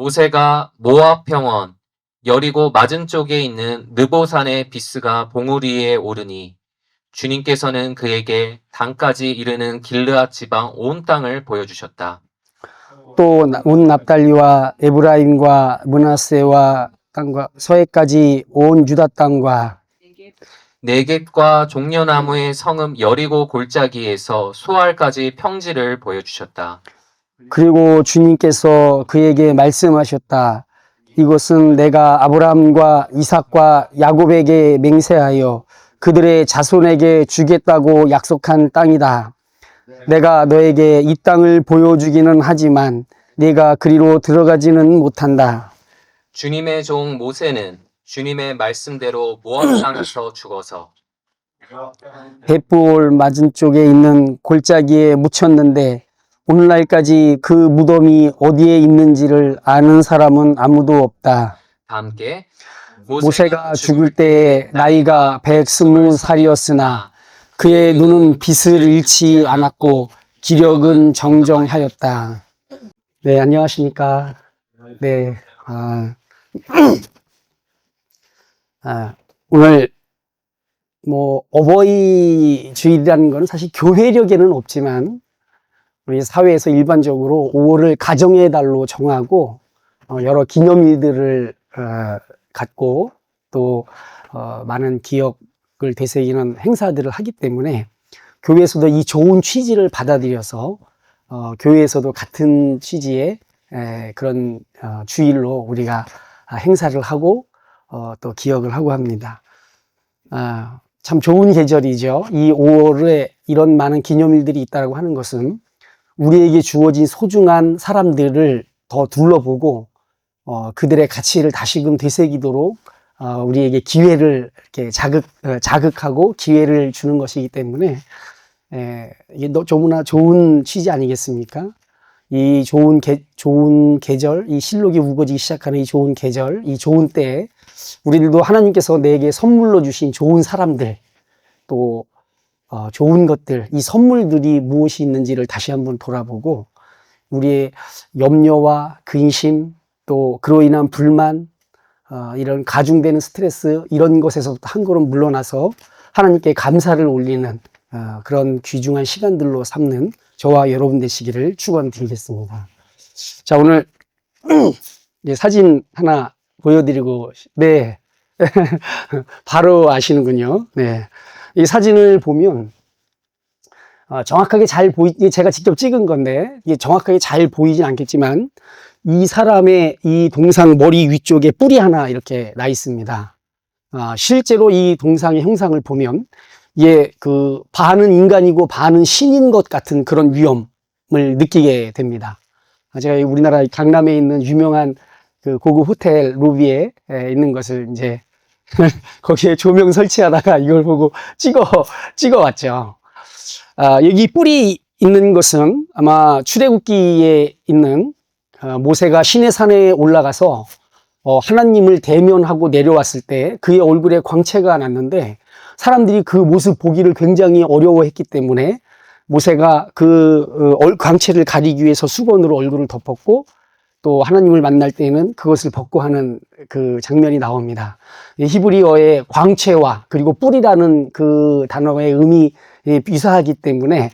모세가 모압 평원 여리고 맞은 쪽에 있는 느보산의 비스가 봉우리 위에 오르니 주님께서는 그에게 단까지 이르는 길르앗 지방 온 땅을 보여주셨다. 또 온 납달리와 에브라임과 므낫세와 땅과 서해까지 온 유다 땅과 네겝과 종려나무의 성읍 여리고 골짜기에서 소알까지 평지를 보여주셨다. 그리고 주님께서 그에게 말씀하셨다. 이것은 내가 아브라함과 이삭과 야곱에게 맹세하여 그들의 자손에게 주겠다고 약속한 땅이다. 내가 너에게 이 땅을 보여주기는 하지만 네가 그리로 들어가지는 못한다. 주님의 종 모세는 주님의 말씀대로 모압 땅에서 죽어서 벳볼 맞은 쪽에 있는 골짜기에 묻혔는데 오늘날까지 그 무덤이 어디에 있는지를 아는 사람은 아무도 없다. 다 함께 모세가 죽을 때에 나이가 120살이었으나 그의 눈은 빛을 잃지 않았고 기력은 정정하였다. 네, 안녕하십니까. 네, 오늘 어버이 주일이라는 건 사실 교회력에는 없지만 우리 사회에서 일반적으로 5월을 가정의 달로 정하고 여러 기념일들을 갖고 또 많은 기억을 되새기는 행사들을 하기 때문에 교회에서도 이 좋은 취지를 받아들여서 교회에서도 같은 취지의 그런 주일로 우리가 행사를 하고 또 기억을 하고 합니다. 참 좋은 계절이죠. 이 5월에 이런 많은 기념일들이 있다고 하는 것은 우리에게 주어진 소중한 사람들을 더 둘러보고 그들의 가치를 다시금 되새기도록 우리에게 기회를 이렇게 자극하고 기회를 주는 것이기 때문에 이게 너무나 좋은 취지 아니겠습니까? 이 좋은 계절, 이 실록이 우거지기 시작하는 이 좋은 계절, 이 좋은 때에 우리들도 하나님께서 내게 선물로 주신 좋은 사람들, 또 좋은 것들, 이 선물들이 무엇이 있는지를 다시 한번 돌아보고 우리의 염려와 근심, 또 그로 인한 불만, 이런 가중되는 스트레스, 이런 것에서부터 한 걸음 물러나서 하나님께 감사를 올리는 그런 귀중한 시간들로 삼는 저와 여러분 되시기를 축원드리겠습니다. 자, 오늘 사진 하나 보여드리고, 네. 바로 아시는군요. 네. 이 사진을 보면, 정확하게 제가 직접 찍은 건데, 이게 정확하게 잘 보이진 않겠지만, 이 사람의 이 동상 머리 위쪽에 뿔이 하나 이렇게 나 있습니다. 실제로 이 동상의 형상을 보면, 반은 인간이고 반은 신인 것 같은 그런 위험을 느끼게 됩니다. 제가 우리나라 강남에 있는 유명한 그 고급 호텔 로비에 있는 것을 이제 거기에 조명 설치하다가 이걸 보고 찍어 왔죠. 여기 뿔이 있는 것은 아마 출애굽기에 있는 모세가 시내산에 올라가서 하나님을 대면하고 내려왔을 때 그의 얼굴에 광채가 났는데 사람들이 그 모습 보기를 굉장히 어려워했기 때문에 모세가 그 광채를 가리기 위해서 수건으로 얼굴을 덮었고 또 하나님을 만날 때에는 그것을 벗고 하는 그 장면이 나옵니다. 히브리어의 광채와 그리고 뿔이라는 그 단어의 의미 유사하기 때문에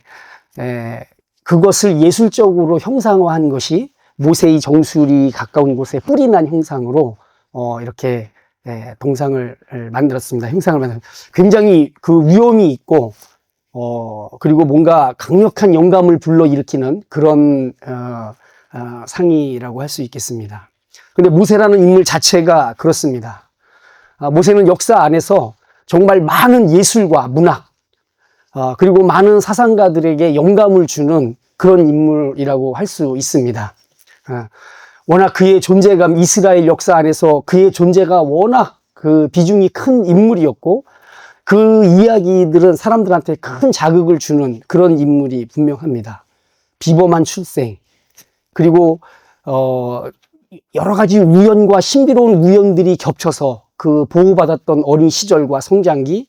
그것을 예술적으로 형상화한 것이 모세의 정수리 가까운 곳에 뿔이 난 형상으로 이렇게 동상을 만들었습니다. 형상을 만들었습니다. 굉장히 그 위험이 있고 그리고 뭔가 강력한 영감을 불러일으키는 그런 상이라고 할 수 있겠습니다. 근데 모세라는 인물 자체가 그렇습니다. 모세는 역사 안에서 정말 많은 예술과 문학 그리고 많은 사상가들에게 영감을 주는 그런 인물이라고 할 수 있습니다. 워낙 그의 존재감, 이스라엘 역사 안에서 그의 존재가 워낙 그 비중이 큰 인물이었고 그 이야기들은 사람들한테 큰 자극을 주는 그런 인물이 분명합니다. 비범한 출생, 그리고 여러 가지 우연과 신비로운 우연들이 겹쳐서 그 보호받았던 어린 시절과 성장기,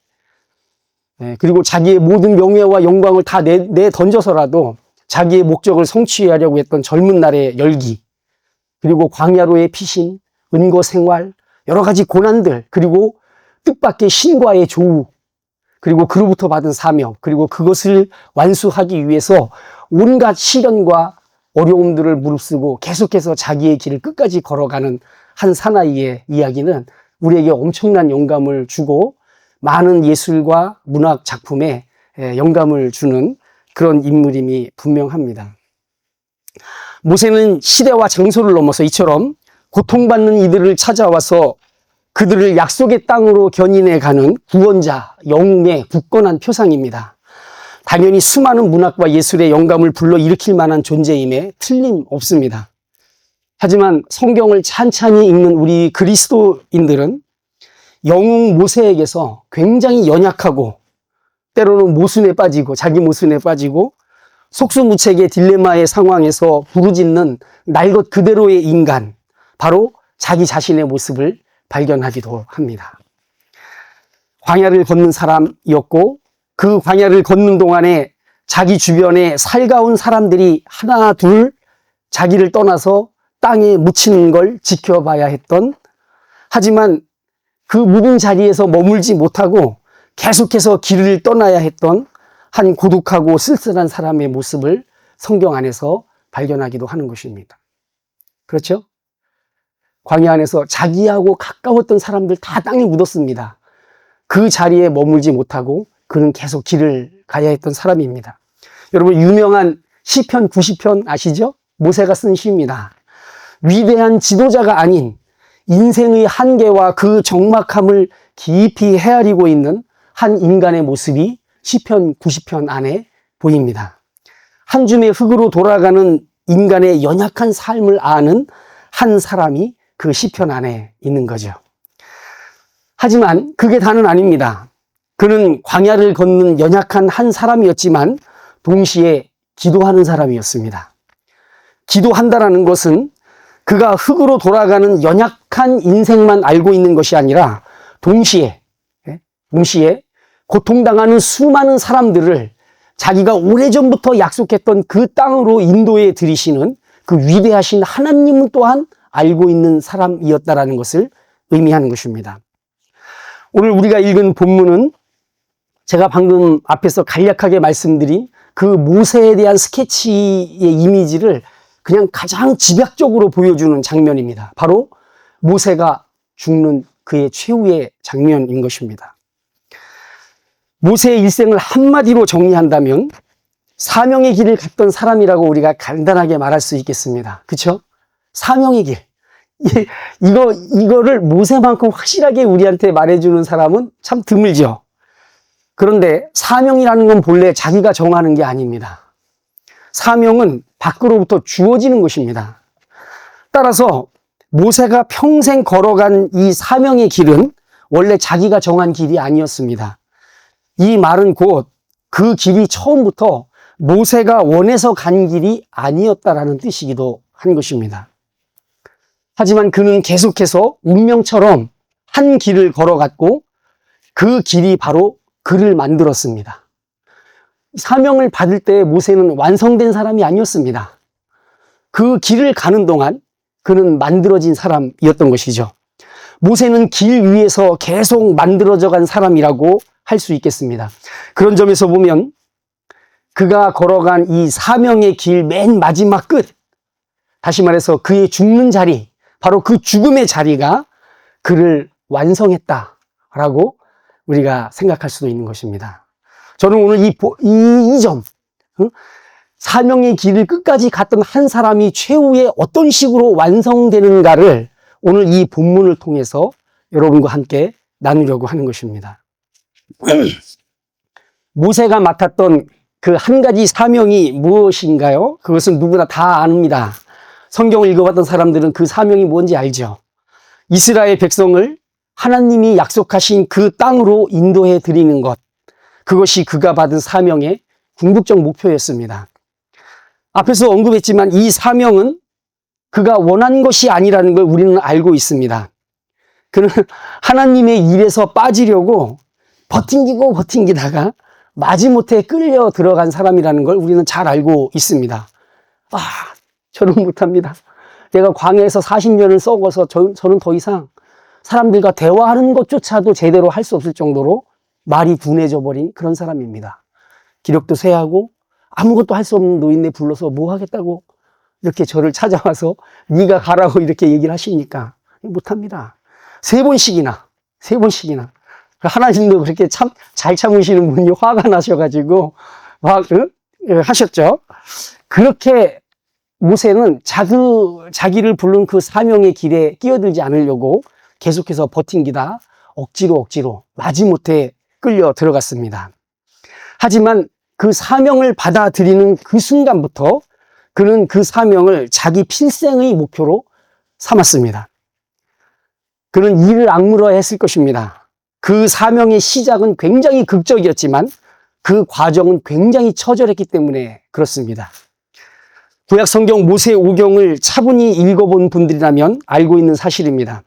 그리고 자기의 모든 명예와 영광을 다 내 던져서라도 자기의 목적을 성취하려고 했던 젊은 날의 열기, 그리고 광야로의 피신, 은거 생활, 여러 가지 고난들, 그리고 뜻밖의 신과의 조우, 그리고 그로부터 받은 사명, 그리고 그것을 완수하기 위해서 온갖 시련과 어려움들을 무릅쓰고 계속해서 자기의 길을 끝까지 걸어가는 한 사나이의 이야기는 우리에게 엄청난 영감을 주고 많은 예술과 문학 작품에 영감을 주는 그런 인물임이 분명합니다. 모세는 시대와 장소를 넘어서 이처럼 고통받는 이들을 찾아와서 그들을 약속의 땅으로 견인해 가는 구원자, 영웅의 굳건한 표상입니다. 당연히 수많은 문학과 예술의 영감을 불러일으킬 만한 존재임에 틀림없습니다. 하지만 성경을 찬찬히 읽는 우리 그리스도인들은 영웅 모세에게서 굉장히 연약하고 때로는 모순에 빠지고 자기 모순에 빠지고 속수무책의 딜레마의 상황에서 부르짖는 날 것 그대로의 인간, 바로 자기 자신의 모습을 발견하기도 합니다. 광야를 걷는 사람이었고 그 광야를 걷는 동안에 자기 주변에 살가운 사람들이 하나 둘 자기를 떠나서 땅에 묻히는 걸 지켜봐야 했던, 하지만 그 묻은 자리에서 머물지 못하고 계속해서 길을 떠나야 했던 한 고독하고 쓸쓸한 사람의 모습을 성경 안에서 발견하기도 하는 것입니다. 그렇죠? 광야 안에서 자기하고 가까웠던 사람들 다 땅에 묻었습니다. 그 자리에 머물지 못하고 그는 계속 길을 가야 했던 사람입니다. 여러분, 유명한 시편 90편 아시죠? 모세가 쓴 시입니다. 위대한 지도자가 아닌 인생의 한계와 그 적막함을 깊이 헤아리고 있는 한 인간의 모습이 시편 90편 안에 보입니다. 한 줌의 흙으로 돌아가는 인간의 연약한 삶을 아는 한 사람이 그 시편 안에 있는 거죠. 하지만 그게 다는 아닙니다. 그는 광야를 걷는 연약한 한 사람이었지만 동시에 기도하는 사람이었습니다. 기도한다라는 것은 그가 흙으로 돌아가는 연약한 인생만 알고 있는 것이 아니라 동시에 고통당하는 수많은 사람들을 자기가 오래전부터 약속했던 그 땅으로 인도해 들이시는 그 위대하신 하나님은 또한 알고 있는 사람이었다라는 것을 의미하는 것입니다. 오늘 우리가 읽은 본문은 제가 방금 앞에서 간략하게 말씀드린 그 모세에 대한 스케치의 이미지를 그냥 가장 집약적으로 보여주는 장면입니다. 바로 모세가 죽는 그의 최후의 장면인 것입니다. 모세의 일생을 한마디로 정리한다면 사명의 길을 갔던 사람이라고 우리가 간단하게 말할 수 있겠습니다. 그렇죠? 사명의 길. 이거를 모세만큼 확실하게 우리한테 말해주는 사람은 참 드물죠. 그런데 사명이라는 건 본래 자기가 정하는 게 아닙니다. 사명은 밖으로부터 주어지는 것입니다. 따라서 모세가 평생 걸어간 이 사명의 길은 원래 자기가 정한 길이 아니었습니다. 이 말은 곧 그 길이 처음부터 모세가 원해서 간 길이 아니었다라는 뜻이기도 한 것입니다. 하지만 그는 계속해서 운명처럼 한 길을 걸어갔고 그 길이 바로 그를 만들었습니다. 사명을 받을 때 모세는 완성된 사람이 아니었습니다. 그 길을 가는 동안 그는 만들어진 사람이었던 것이죠. 모세는 길 위에서 계속 만들어져 간 사람이라고 할 수 있겠습니다. 그런 점에서 보면 그가 걸어간 이 사명의 길 맨 마지막 끝, 다시 말해서 그의 죽는 자리, 바로 그 죽음의 자리가 그를 완성했다라고 우리가 생각할 수도 있는 것입니다. 저는 오늘 이 점, 사명의 길을 끝까지 갔던 한 사람이 최후에 어떤 식으로 완성되는가를 오늘 이 본문을 통해서 여러분과 함께 나누려고 하는 것입니다. 모세가 맡았던 그 한 가지 사명이 무엇인가요? 그것은 누구나 다 압니다. 성경을 읽어봤던 사람들은 그 사명이 뭔지 알죠. 이스라엘 백성을 하나님이 약속하신 그 땅으로 인도해 드리는 것, 그것이 그가 받은 사명의 궁극적 목표였습니다. 앞에서 언급했지만 이 사명은 그가 원한 것이 아니라는 걸 우리는 알고 있습니다. 그는 하나님의 일에서 빠지려고 버팅기다가 마지못해 끌려 들어간 사람이라는 걸 우리는 잘 알고 있습니다. 저는 못합니다. 내가 광야에서 40년을 썩어서 저는 더 이상 사람들과 대화하는 것조차도 제대로 할 수 없을 정도로 말이 둔해져 버린 그런 사람입니다. 기력도 쇠하고 아무것도 할 수 없는 노인네 불러서 뭐 하겠다고 이렇게 저를 찾아와서 네가 가라고 이렇게 얘기를 하십니까? 못합니다. 세 번씩이나 하나님도 그렇게 참 잘 참으시는 분이 화가 나셔가지고 막 하셨죠. 그렇게 모세는 자기를 부른 그 사명의 길에 끼어들지 않으려고 계속해서 버틴기다 억지로 마지못해 끌려 들어갔습니다. 하지만 그 사명을 받아들이는 그 순간부터 그는 그 사명을 자기 필생의 목표로 삼았습니다. 그는 이를 악물어야 했을 것입니다. 그 사명의 시작은 굉장히 극적이었지만 그 과정은 굉장히 처절했기 때문에 그렇습니다. 구약 성경 모세 오경을 차분히 읽어본 분들이라면 알고 있는 사실입니다.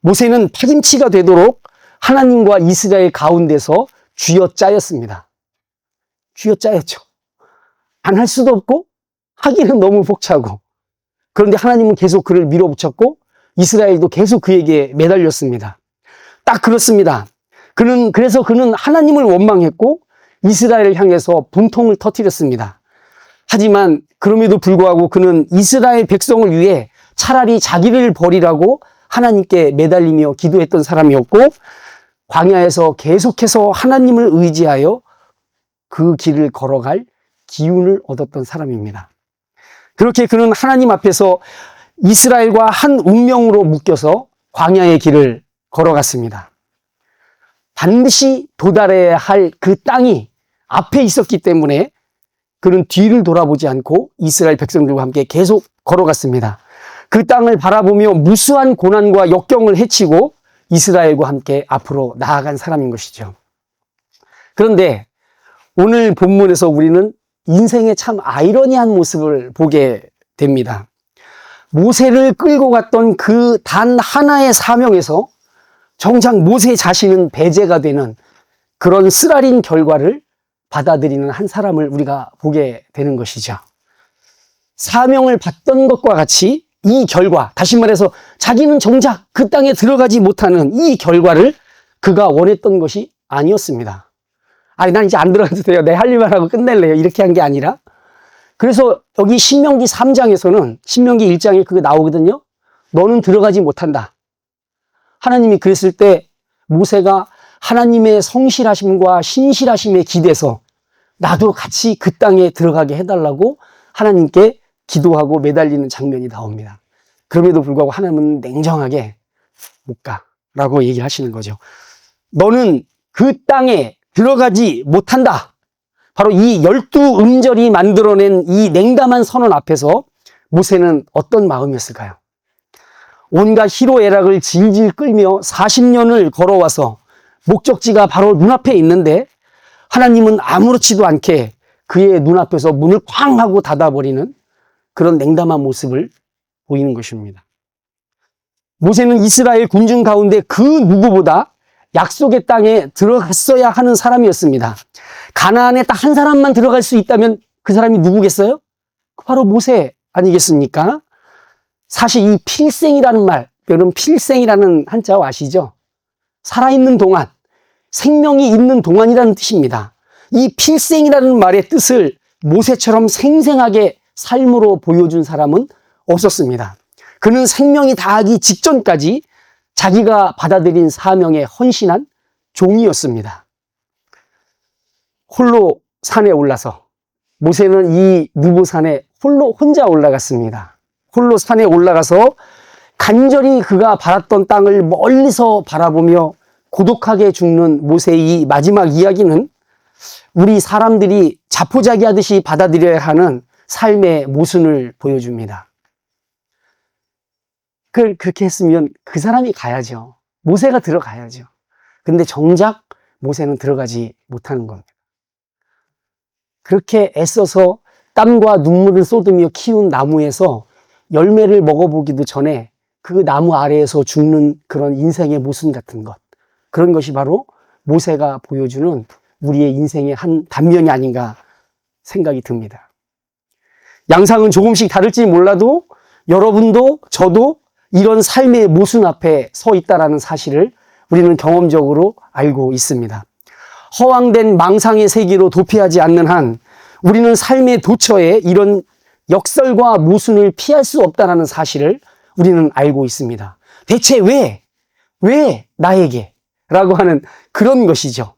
모세는 파김치가 되도록 하나님과 이스라엘 가운데서 쥐어짜였습니다. 쥐어짜였죠. 안 할 수도 없고 하기는 너무 벅차고, 그런데 하나님은 계속 그를 밀어붙였고 이스라엘도 계속 그에게 매달렸습니다. 딱 그렇습니다. 그래서 그는 하나님을 원망했고 이스라엘을 향해서 분통을 터뜨렸습니다. 하지만 그럼에도 불구하고 그는 이스라엘 백성을 위해 차라리 자기를 버리라고 하나님께 매달리며 기도했던 사람이었고, 광야에서 계속해서 하나님을 의지하여 그 길을 걸어갈 기운을 얻었던 사람입니다. 그렇게 그는 하나님 앞에서 이스라엘과 한 운명으로 묶여서 광야의 길을 걸어갔습니다. 반드시 도달해야 할 그 땅이 앞에 있었기 때문에 그는 뒤를 돌아보지 않고 이스라엘 백성들과 함께 계속 걸어갔습니다. 그 땅을 바라보며 무수한 고난과 역경을 헤치고 이스라엘과 함께 앞으로 나아간 사람인 것이죠. 그런데 오늘 본문에서 우리는 인생의 참 아이러니한 모습을 보게 됩니다. 모세를 끌고 갔던 그 단 하나의 사명에서 정작 모세 자신은 배제가 되는 그런 쓰라린 결과를 받아들이는 한 사람을 우리가 보게 되는 것이죠. 사명을 받던 것과 같이 이 결과, 다시 말해서 자기는 정작 그 땅에 들어가지 못하는 이 결과를 그가 원했던 것이 아니었습니다. 아니, 난 이제 안 들어가도 돼요. 내 할 일만 하고 끝낼래요. 이렇게 한 게 아니라. 그래서 여기 신명기 3장에서는 신명기 1장에 그게 나오거든요. 너는 들어가지 못한다. 하나님이 그랬을 때 모세가 하나님의 성실하심과 신실하심에 기대서 나도 같이 그 땅에 들어가게 해달라고 하나님께 기도하고 매달리는 장면이 나옵니다. 그럼에도 불구하고 하나님은 냉정하게 못 가라고 얘기하시는 거죠. 너는 그 땅에 들어가지 못한다. 바로 이 12음절이 만들어낸 이 냉담한 선언 앞에서 모세는 어떤 마음이었을까요? 온갖 희로애락을 질질 끌며 40년을 걸어와서 목적지가 바로 눈앞에 있는데 하나님은 아무렇지도 않게 그의 눈앞에서 문을 쾅 하고 닫아버리는 그런 냉담한 모습을 보이는 것입니다. 모세는 이스라엘 군중 가운데 그 누구보다 약속의 땅에 들어갔어야 하는 사람이었습니다. 가나안에 딱 한 사람만 들어갈 수 있다면 그 사람이 누구겠어요? 바로 모세 아니겠습니까? 사실 이 필생이라는 말, 여러분 필생이라는 한자어 아시죠? 살아있는 동안, 생명이 있는 동안이라는 뜻입니다. 이 필생이라는 말의 뜻을 모세처럼 생생하게 삶으로 보여준 사람은 없었습니다. 그는 생명이 다하기 직전까지 자기가 받아들인 사명에 헌신한 종이었습니다. 홀로 산에 올라서 모세는 이 느보산에 혼자 올라갔습니다. 홀로 산에 올라가서 간절히 그가 바랐던 땅을 멀리서 바라보며 고독하게 죽는 모세의 마지막 이야기는 우리 사람들이 자포자기하듯이 받아들여야 하는 삶의 모순을 보여줍니다. 그렇게 했으면 그 사람이 가야죠. 모세가 들어가야죠. 근데 정작 모세는 들어가지 못하는 겁니다. 그렇게 애써서 땀과 눈물을 쏟으며 키운 나무에서 열매를 먹어보기도 전에 그 나무 아래에서 죽는 그런 인생의 모순 같은 것, 그런 것이 바로 모세가 보여주는 우리의 인생의 한 단면이 아닌가 생각이 듭니다. 양상은 조금씩 다를지 몰라도 여러분도 저도 이런 삶의 모순 앞에 서 있다라는 사실을 우리는 경험적으로 알고 있습니다. 허황된 망상의 세계로 도피하지 않는 한 우리는 삶의 도처에 이런 역설과 모순을 피할 수 없다는 사실을 우리는 알고 있습니다. 대체 왜 나에게? 라고 하는 그런 것이죠.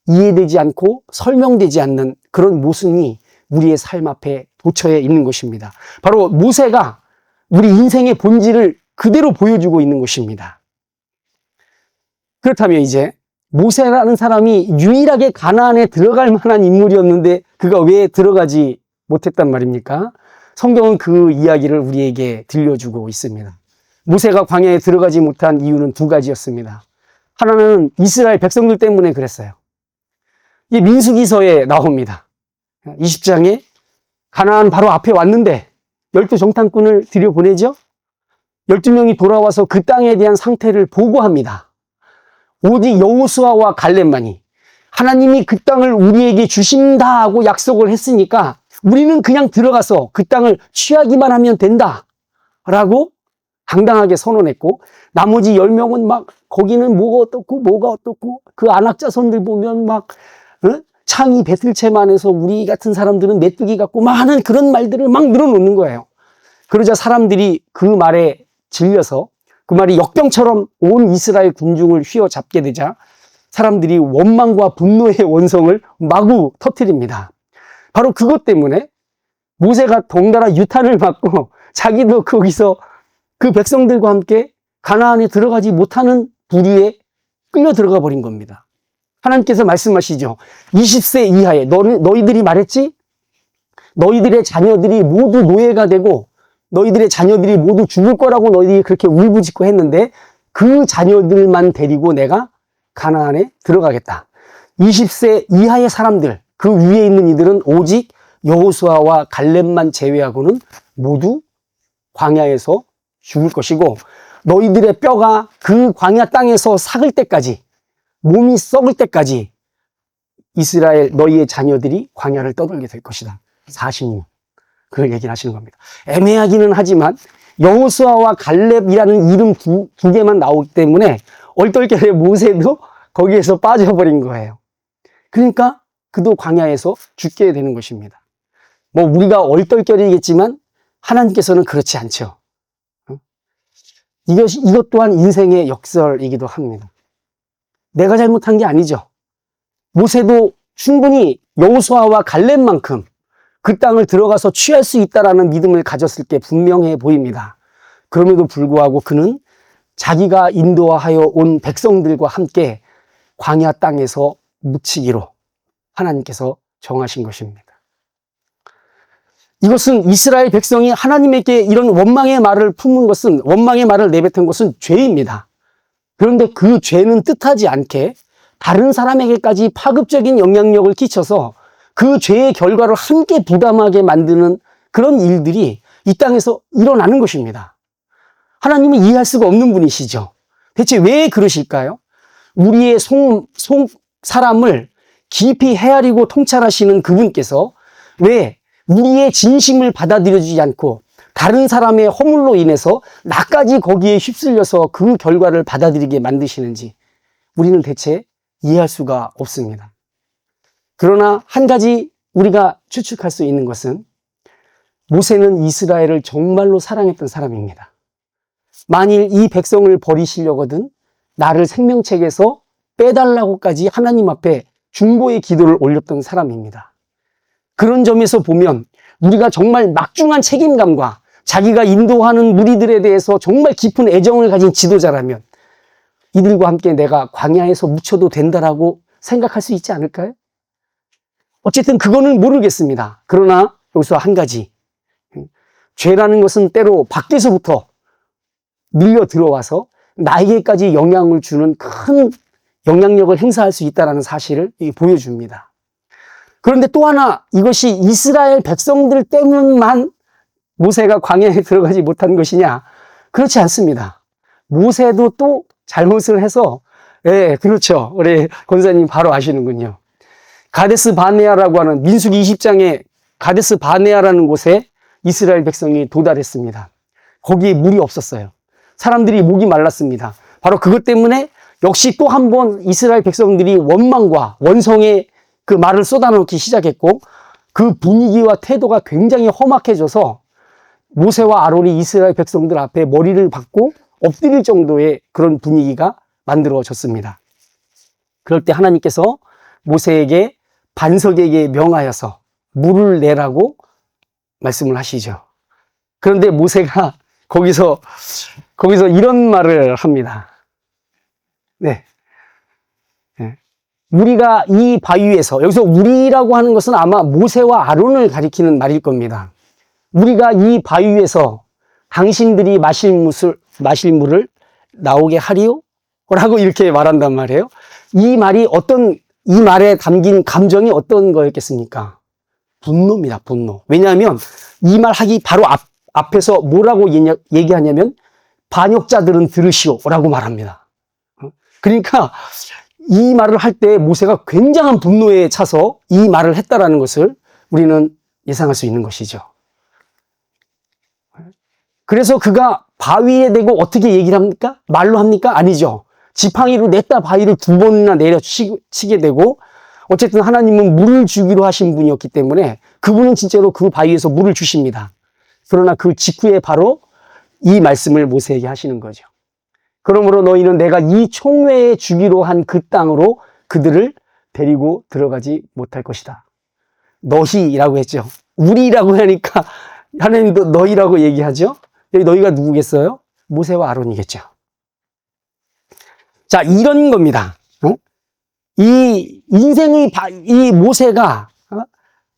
이해되지 않고 설명되지 않는 그런 모순이 우리의 삶 앞에 도처에 있는 것입니다. 바로 모세가 우리 인생의 본질을 그대로 보여주고 있는 것입니다. 그렇다면 이제 모세라는 사람이 유일하게 가나안에 들어갈 만한 인물이었는데 그가 왜 들어가지 못했단 말입니까? 성경은 그 이야기를 우리에게 들려주고 있습니다. 모세가 광야에 들어가지 못한 이유는 두 가지였습니다. 하나는 이스라엘 백성들 때문에 그랬어요. 이 민수기서에 나옵니다. 20장에 가나안 바로 앞에 왔는데 12정탐꾼을 들여보내죠. 12명이 돌아와서 그 땅에 대한 상태를 보고합니다. 오직 여호수아와 갈렙만이 하나님이 그 땅을 우리에게 주신다 하고 약속을 했으니까 우리는 그냥 들어가서 그 땅을 취하기만 하면 된다 라고 당당하게 선언했고, 나머지 10명은 막 거기는 뭐가 어떻고 그 안악자손들 보면 막 창이 배틀채만 해서 우리 같은 사람들은 메뚜기 같고 막 하는 그런 말들을 막 늘어놓는 거예요. 그러자 사람들이 그 말에 질려서 그 말이 역병처럼 온 이스라엘 군중을 휘어잡게 되자 사람들이 원망과 분노의 원성을 마구 터뜨립니다. 바로 그것 때문에 모세가 덩달아 유탄을 맞고 자기도 거기서 그 백성들과 함께 가나안에 들어가지 못하는 부류에 끌려 들어가 버린 겁니다. 하나님께서 말씀하시죠. 20세 이하에 너희들이 말했지? 너희들의 자녀들이 모두 노예가 되고 너희들의 자녀들이 모두 죽을 거라고 너희들이 그렇게 울부짖고 했는데 그 자녀들만 데리고 내가 가나안에 들어가겠다. 20세 이하의 사람들, 그 위에 있는 이들은 오직 여호수아와 갈렙만 제외하고는 모두 광야에서 죽을 것이고 너희들의 뼈가 그 광야 땅에서 삭을 때까지, 몸이 썩을 때까지 이스라엘 너희의 자녀들이 광야를 떠돌게 될 것이다. 40년. 그걸 얘기를 하시는 겁니다. 애매하기는 하지만 여호수아와 갈렙이라는 이름 두 개만 나오기 때문에 얼떨결에 모세도 거기에서 빠져버린 거예요. 그러니까 그도 광야에서 죽게 되는 것입니다. 뭐 우리가 얼떨결이겠지만 하나님께서는 그렇지 않죠. 이것 또한 인생의 역설이기도 합니다. 내가 잘못한 게 아니죠. 모세도 충분히 여호수아와 갈렙만큼 그 땅을 들어가서 취할 수 있다라는 믿음을 가졌을 게 분명해 보입니다. 그럼에도 불구하고 그는 자기가 인도하여 온 백성들과 함께 광야 땅에서 묻히기로 하나님께서 정하신 것입니다. 이것은 이스라엘 백성이 하나님에게 이런 원망의 말을 품은 것은, 원망의 말을 내뱉은 것은 죄입니다. 그런데 그 죄는 뜻하지 않게 다른 사람에게까지 파급적인 영향력을 끼쳐서 그 죄의 결과를 함께 부담하게 만드는 그런 일들이 이 땅에서 일어나는 것입니다. 하나님은 이해할 수가 없는 분이시죠. 대체 왜 그러실까요? 우리의 사람을 깊이 헤아리고 통찰하시는 그분께서 왜 우리의 진심을 받아들여주지 않고 다른 사람의 허물로 인해서 나까지 거기에 휩쓸려서 그 결과를 받아들이게 만드시는지 우리는 대체 이해할 수가 없습니다. 그러나 한 가지 우리가 추측할 수 있는 것은 모세는 이스라엘을 정말로 사랑했던 사람입니다. 만일 이 백성을 버리시려거든 나를 생명책에서 빼달라고까지 하나님 앞에 중보의 기도를 올렸던 사람입니다. 그런 점에서 보면 우리가 정말 막중한 책임감과 자기가 인도하는 무리들에 대해서 정말 깊은 애정을 가진 지도자라면 이들과 함께 내가 광야에서 묻혀도 된다라고 생각할 수 있지 않을까요? 어쨌든 그거는 모르겠습니다. 그러나 여기서 한 가지, 죄라는 것은 때로 밖에서부터 밀려 들어와서 나에게까지 영향을 주는 큰 영향력을 행사할 수 있다는 사실을 보여줍니다. 그런데 또 하나, 이것이 이스라엘 백성들 때문만 모세가 광야에 들어가지 못한 것이냐? 그렇지 않습니다. 모세도 또 잘못을 해서, 그렇죠. 우리 권사님 바로 아시는군요. 가데스 바네아라고 하는 민수기 20장에 가데스 바네아라는 곳에 이스라엘 백성이 도달했습니다. 거기에 물이 없었어요. 사람들이 목이 말랐습니다. 바로 그것 때문에 역시 또 한 번 이스라엘 백성들이 원망과 원성의 그 말을 쏟아놓기 시작했고, 그 분위기와 태도가 굉장히 험악해져서 모세와 아론이 이스라엘 백성들 앞에 머리를 박고 엎드릴 정도의 그런 분위기가 만들어졌습니다. 그럴 때 하나님께서 모세에게 반석에게 명하여서 물을 내라고 말씀을 하시죠. 그런데 모세가 거기서 이런 말을 합니다. 네. 우리가 이 바위에서, 여기서 우리라고 하는 것은 아마 모세와 아론을 가리키는 말일 겁니다. 우리가 이 바위에서 당신들이 마실 물을 나오게 하리요? 라고 이렇게 말한단 말이에요. 이 말에 담긴 감정이 어떤 거였겠습니까? 분노입니다, 분노. 왜냐하면 이 말 하기 바로 앞에서 뭐라고 얘기하냐면, 반역자들은 들으시오 라고 말합니다. 그러니까 이 말을 할 때 모세가 굉장한 분노에 차서 이 말을 했다라는 것을 우리는 예상할 수 있는 것이죠. 그래서 그가 바위에 대고 어떻게 얘기를 합니까? 말로 합니까? 아니죠. 지팡이로 냈다 바위를 2번이나 내려치게 되고, 어쨌든 하나님은 물을 주기로 하신 분이었기 때문에 그분은 진짜로 그 바위에서 물을 주십니다. 그러나 그 직후에 바로 이 말씀을 모세에게 하시는 거죠. 그러므로 너희는 내가 이 총회에 주기로 한 그 땅으로 그들을 데리고 들어가지 못할 것이다. 너희라고 했죠. 우리라고 하니까 하나님도 너희라고 얘기하죠. 여기 너희가 누구겠어요? 모세와 아론이겠죠. 자, 이런 겁니다. 이 모세가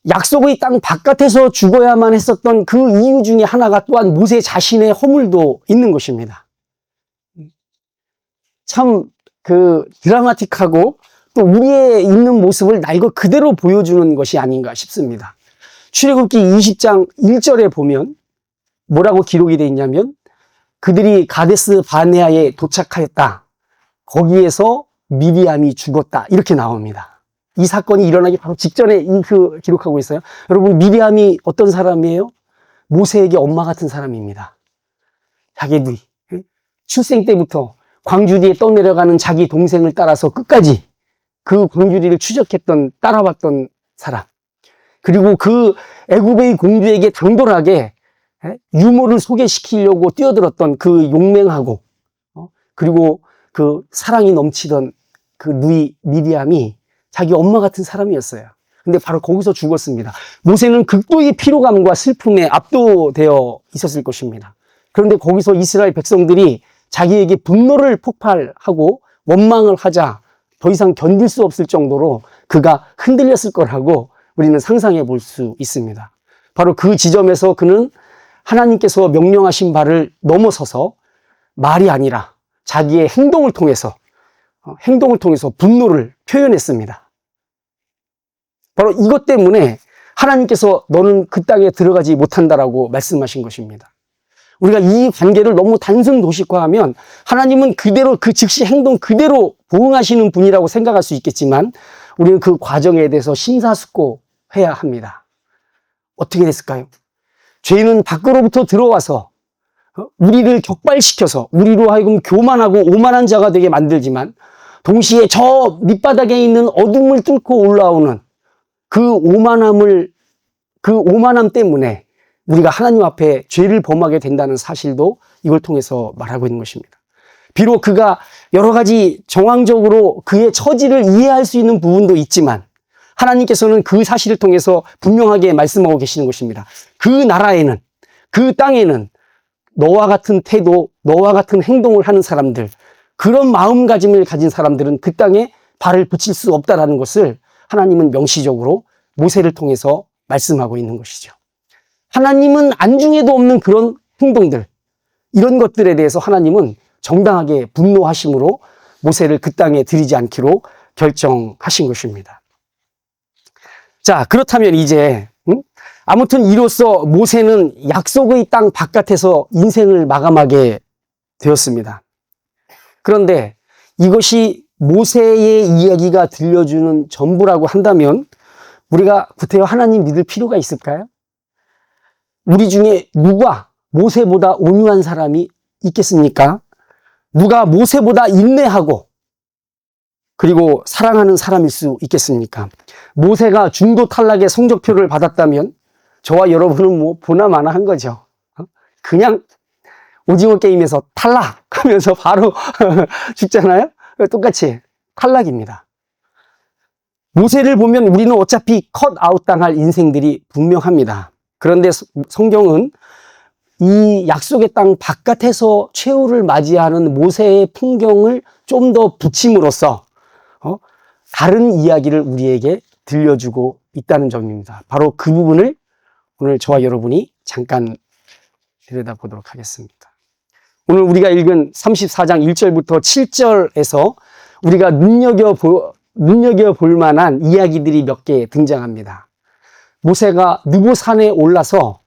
약속의 땅 바깥에서 죽어야만 했었던 그 이유 중에 하나가 또한 모세 자신의 허물도 있는 것입니다. 참 드라마틱하고 또 우리의 있는 모습을 날거 그대로 보여주는 것이 아닌가 싶습니다. 출애굽기 20장 1절에 보면 뭐라고 기록이 되어 있냐면, 그들이 가데스 바네아에 도착하였다. 거기에서 미디암이 죽었다. 이렇게 나옵니다. 이 사건이 일어나기 바로 직전에 기록하고 있어요. 여러분, 미디암이 어떤 사람이에요? 모세에게 엄마 같은 사람입니다. 자기들이 출생 때부터 광주리에 떠내려가는 자기 동생을 따라서 끝까지 그 광주리를 따라왔던 사람. 그리고 그 애굽의 공주에게 당돌하게 유모를 소개시키려고 뛰어들었던 그 용맹하고, 그리고 그 사랑이 넘치던 그 누이 미디암이 자기 엄마 같은 사람이었어요. 근데 바로 거기서 죽었습니다. 모세는 극도의 피로감과 슬픔에 압도되어 있었을 것입니다. 그런데 거기서 이스라엘 백성들이 자기에게 분노를 폭발하고 원망을 하자 더 이상 견딜 수 없을 정도로 그가 흔들렸을 거라고 우리는 상상해 볼 수 있습니다. 바로 그 지점에서 그는 하나님께서 명령하신 바를 넘어서서 말이 아니라 자기의 행동을 통해서 분노를 표현했습니다. 바로 이것 때문에 하나님께서 너는 그 땅에 들어가지 못한다라고 말씀하신 것입니다. 우리가 이 관계를 너무 단순 도식화하면 하나님은 그대로 그 즉시 행동 그대로 보응하시는 분이라고 생각할 수 있겠지만, 우리는 그 과정에 대해서 심사숙고해야 합니다. 어떻게 됐을까요? 죄는 밖으로부터 들어와서 우리를 격발시켜서 우리로 하여금 교만하고 오만한 자가 되게 만들지만, 동시에 저 밑바닥에 있는 어둠을 뚫고 올라오는 그 오만함 때문에 우리가 하나님 앞에 죄를 범하게 된다는 사실도 이걸 통해서 말하고 있는 것입니다. 비록 그가 여러 가지 정황적으로 그의 처지를 이해할 수 있는 부분도 있지만, 하나님께서는 그 사실을 통해서 분명하게 말씀하고 계시는 것입니다. 그 나라에는, 그 땅에는 너와 같은 태도, 너와 같은 행동을 하는 사람들, 그런 마음가짐을 가진 사람들은 그 땅에 발을 붙일 수 없다라는 것을 하나님은 명시적으로 모세를 통해서 말씀하고 있는 것이죠. 하나님은 안중에도 없는 그런 행동들, 이런 것들에 대해서 하나님은 정당하게 분노하심으로 모세를 그 땅에 들이지 않기로 결정하신 것입니다. 자, 그렇다면 이제 아무튼 이로써 모세는 약속의 땅 바깥에서 인생을 마감하게 되었습니다. 그런데 이것이 모세의 이야기가 들려주는 전부라고 한다면 우리가 구태여 하나님 믿을 필요가 있을까요? 우리 중에 누가 모세보다 온유한 사람이 있겠습니까? 누가 모세보다 인내하고 그리고 사랑하는 사람일 수 있겠습니까? 모세가 중도 탈락의 성적표를 받았다면 저와 여러분은 뭐 보나마나 한 거죠. 그냥 오징어 게임에서 탈락 하면서 바로 죽잖아요. 똑같이 탈락입니다. 모세를 보면 우리는 어차피 컷아웃 당할 인생들이 분명합니다. 그런데 성경은 이 약속의 땅 바깥에서 최후를 맞이하는 모세의 풍경을 좀 더 붙임으로써 다른 이야기를 우리에게 들려주고 있다는 점입니다. 바로 그 부분을 오늘 저와 여러분이 잠깐 들여다보도록 하겠습니다. 오늘 우리가 읽은 34장 1절부터 7절에서 우리가 눈여겨볼 만한 이야기들이 몇 개 등장합니다. 모세가 느보산에 올라서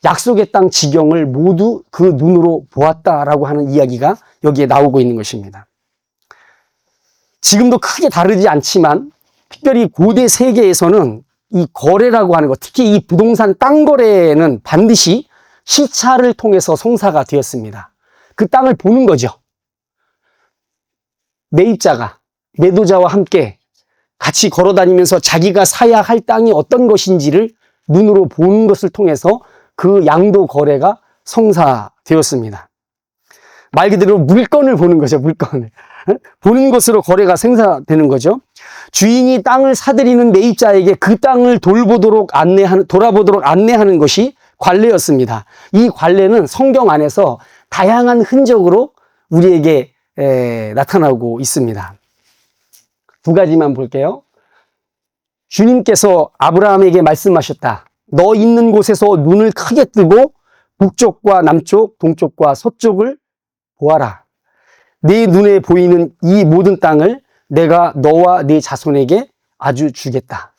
약속의 땅 지경을 모두 그 눈으로 보았다라고 하는 이야기가 여기에 나오고 있는 것입니다. 지금도 크게 다르지 않지만 특별히 고대 세계에서는 이 거래라고 하는 것, 특히 이 부동산 땅 거래는 반드시 시차를 통해서 성사가 되었습니다. 그 땅을 보는 거죠. 매입자가 매도자와 함께 같이 걸어다니면서 자기가 사야 할 땅이 어떤 것인지를 눈으로 보는 것을 통해서 그 양도 거래가 성사되었습니다. 말 그대로 물건을 보는 거죠. 물건을. 보는 것으로 거래가 생사되는 거죠. 주인이 땅을 사들이는 매입자에게 그 땅을 돌아보도록 안내하는 것이 관례였습니다. 이 관례는 성경 안에서 다양한 흔적으로 우리에게 나타나고 있습니다. 두 가지만 볼게요. 주님께서 아브라함에게 말씀하셨다. 너 있는 곳에서 눈을 크게 뜨고 북쪽과 남쪽, 동쪽과 서쪽을 보아라. 네 눈에 보이는 이 모든 땅을 내가 너와 네 자손에게 아주 주겠다.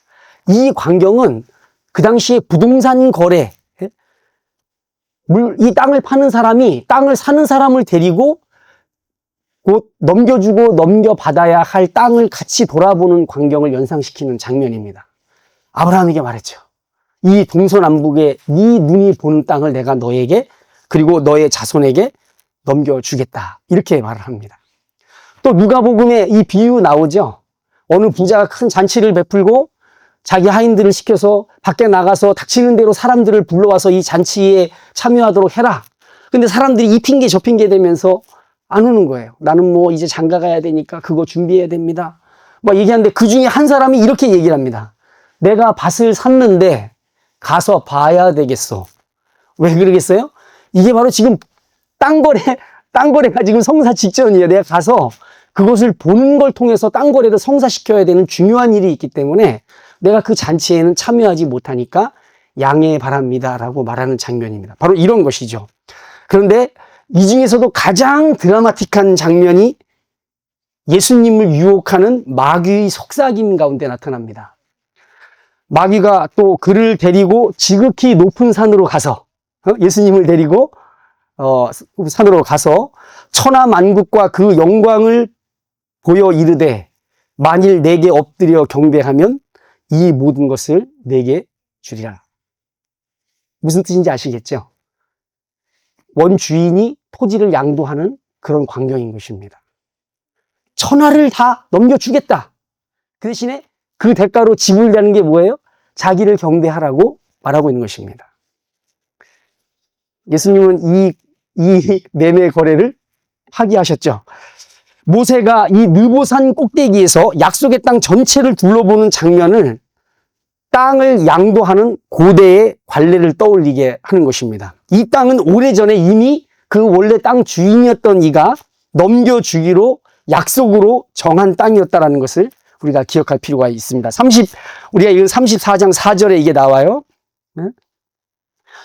이 광경은 그 당시에 부동산 거래, 이 땅을 파는 사람이 땅을 사는 사람을 데리고 곧 넘겨주고 넘겨받아야 할 땅을 같이 돌아보는 광경을 연상시키는 장면입니다. 아브라함에게 말했죠. 이 동서남북의 네 눈이 보는 땅을 내가 너에게 그리고 너의 자손에게 넘겨주겠다. 이렇게 말을 합니다. 또 누가복음에 이 비유 나오죠. 어느 부자가 큰 잔치를 베풀고 자기 하인들을 시켜서 밖에 나가서 닥치는 대로 사람들을 불러와서 이 잔치에 참여하도록 해라. 근데 사람들이 이 핑계 저 핑계 대면서 안 오는 거예요. 나는 뭐 이제 장가 가야 되니까 그거 준비해야 됩니다. 막 얘기하는데 그 중에 한 사람이 이렇게 얘기를 합니다. 내가 밭을 샀는데 가서 봐야 되겠어. 왜 그러겠어요? 이게 바로 지금 땅거래가 지금 성사 직전이에요. 내가 가서 그것을 보는 걸 통해서 땅거래를 성사시켜야 되는 중요한 일이 있기 때문에 내가 그 잔치에는 참여하지 못하니까 양해 바랍니다라고 말하는 장면입니다. 바로 이런 것이죠. 그런데 이 중에서도 가장 드라마틱한 장면이 예수님을 유혹하는 마귀의 속삭임 가운데 나타납니다. 마귀가 또 그를 데리고 지극히 높은 산으로 가서 예수님을 데리고 산으로 가서 천하만국과 그 영광을 보여 이르되 만일 내게 엎드려 경배하면 이 모든 것을 내게 주리라. 무슨 뜻인지 아시겠죠? 원주인이 토지를 양도하는 그런 광경인 것입니다. 천하를 다 넘겨주겠다. 그 대신에 그 대가로 지불하는 게 뭐예요? 자기를 경배하라고 말하고 있는 것입니다. 예수님은 이 매매 거래를 파기하셨죠. 모세가 이 느보산 꼭대기에서 약속의 땅 전체를 둘러보는 장면을 땅을 양도하는 고대의 관례를 떠올리게 하는 것입니다. 이 땅은 오래전에 이미 그 원래 땅 주인이었던 이가 넘겨주기로 약속으로 정한 땅이었다는 것을 우리가 기억할 필요가 있습니다. 우리가 읽은 34장 4절에 이게 나와요.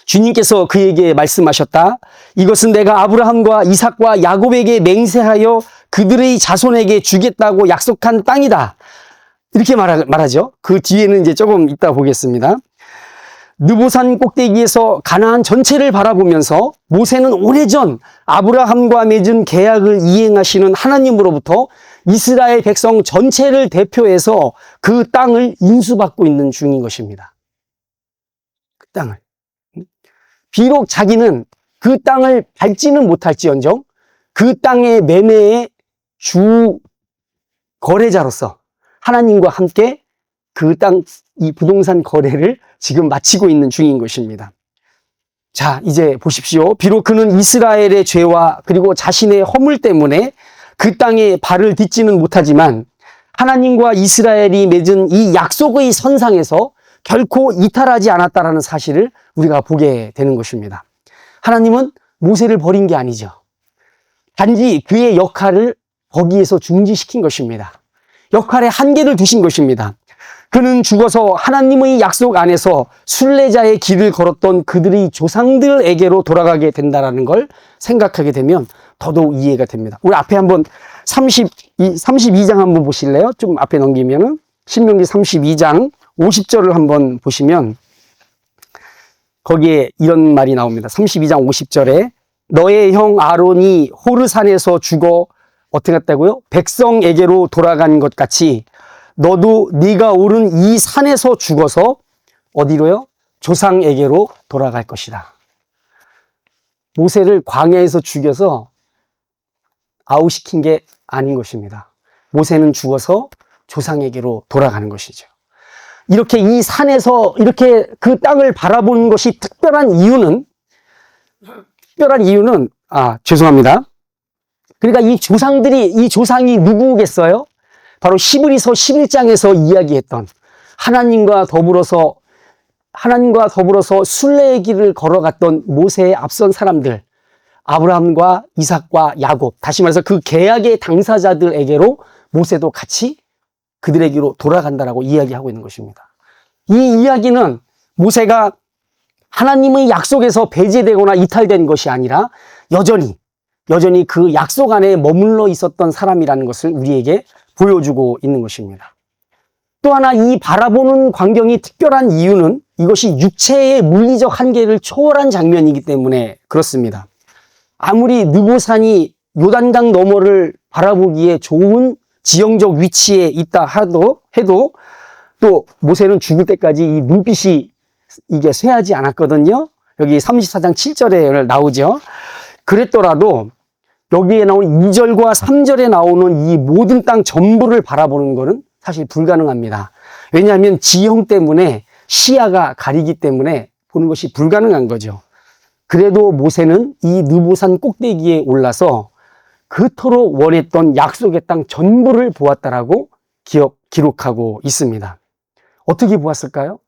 주님께서 그에게 말씀하셨다. 이것은 내가 아브라함과 이삭과 야곱에게 맹세하여 그들의 자손에게 주겠다고 약속한 땅이다. 이렇게 말하죠. 그 뒤에는 이제 조금 이따 보겠습니다. 느보산 꼭대기에서 가나안 전체를 바라보면서 모세는 오래전 아브라함과 맺은 계약을 이행하시는 하나님으로부터 이스라엘 백성 전체를 대표해서 그 땅을 인수받고 있는 중인 것입니다. 그 땅을. 비록 자기는 그 땅을 밟지는 못할지언정 그 땅의 매매의 주 거래자로서 하나님과 함께 그 땅, 이 부동산 거래를 지금 마치고 있는 중인 것입니다. 자, 이제 보십시오. 비록 그는 이스라엘의 죄와 그리고 자신의 허물 때문에 그 땅에 발을 딛지는 못하지만 하나님과 이스라엘이 맺은 이 약속의 선상에서 결코 이탈하지 않았다라는 사실을 우리가 보게 되는 것입니다. 하나님은 모세를 버린 게 아니죠. 단지 그의 역할을 거기에서 중지시킨 것입니다. 역할에 한계를 두신 것입니다. 그는 죽어서 하나님의 약속 안에서 순례자의 길을 걸었던 그들의 조상들에게로 돌아가게 된다는 걸 생각하게 되면 더더욱 이해가 됩니다. 우리 앞에 한번 32장 한번 보실래요? 좀 앞에 넘기면은 신명기 32장 50절을 한번 보시면 거기에 이런 말이 나옵니다. 32장 50절에 너의 형 아론이 호르산에서 죽어 어떻게 했다고요? 백성에게로 돌아간 것 같이 너도 네가 오른 이 산에서 죽어서 어디로요? 조상에게로 돌아갈 것이다. 모세를 광야에서 죽여서 아웃시킨 게 아닌 것입니다. 모세는 죽어서 조상에게로 돌아가는 것이죠. 이렇게 이 산에서 이렇게 그 땅을 바라보는 것이 특별한 이유는 죄송합니다. 그러니까 이 조상이 누구겠어요? 바로 히브리서 11장에서 이야기했던 하나님과 더불어서 순례의 길을 걸어갔던 모세의 앞선 사람들, 아브라함과 이삭과 야곱, 다시 말해서 그 계약의 당사자들에게로 모세도 같이 그들에게로 돌아간다라고 이야기하고 있는 것입니다. 이 이야기는 모세가 하나님의 약속에서 배제되거나 이탈된 것이 아니라 여전히 그 약속 안에 머물러 있었던 사람이라는 것을 우리에게 보여주고 있는 것입니다. 또 하나 이 바라보는 광경이 특별한 이유는 이것이 육체의 물리적 한계를 초월한 장면이기 때문에 그렇습니다. 아무리 느보산이 요단강 너머를 바라보기에 좋은 지형적 위치에 있다 해도 또 모세는 죽을 때까지 이 눈빛이 이게 쇠하지 않았거든요. 여기 34장 7절에 나오죠. 그랬더라도 여기에 나온 2절과 3절에 나오는 이 모든 땅 전부를 바라보는 것은 사실 불가능합니다. 왜냐하면 지형 때문에 시야가 가리기 때문에 보는 것이 불가능한 거죠. 그래도 모세는 이 느보산 꼭대기에 올라서 그토록 원했던 약속의 땅 전부를 보았다라고 기록하고 있습니다. 어떻게 보았을까요?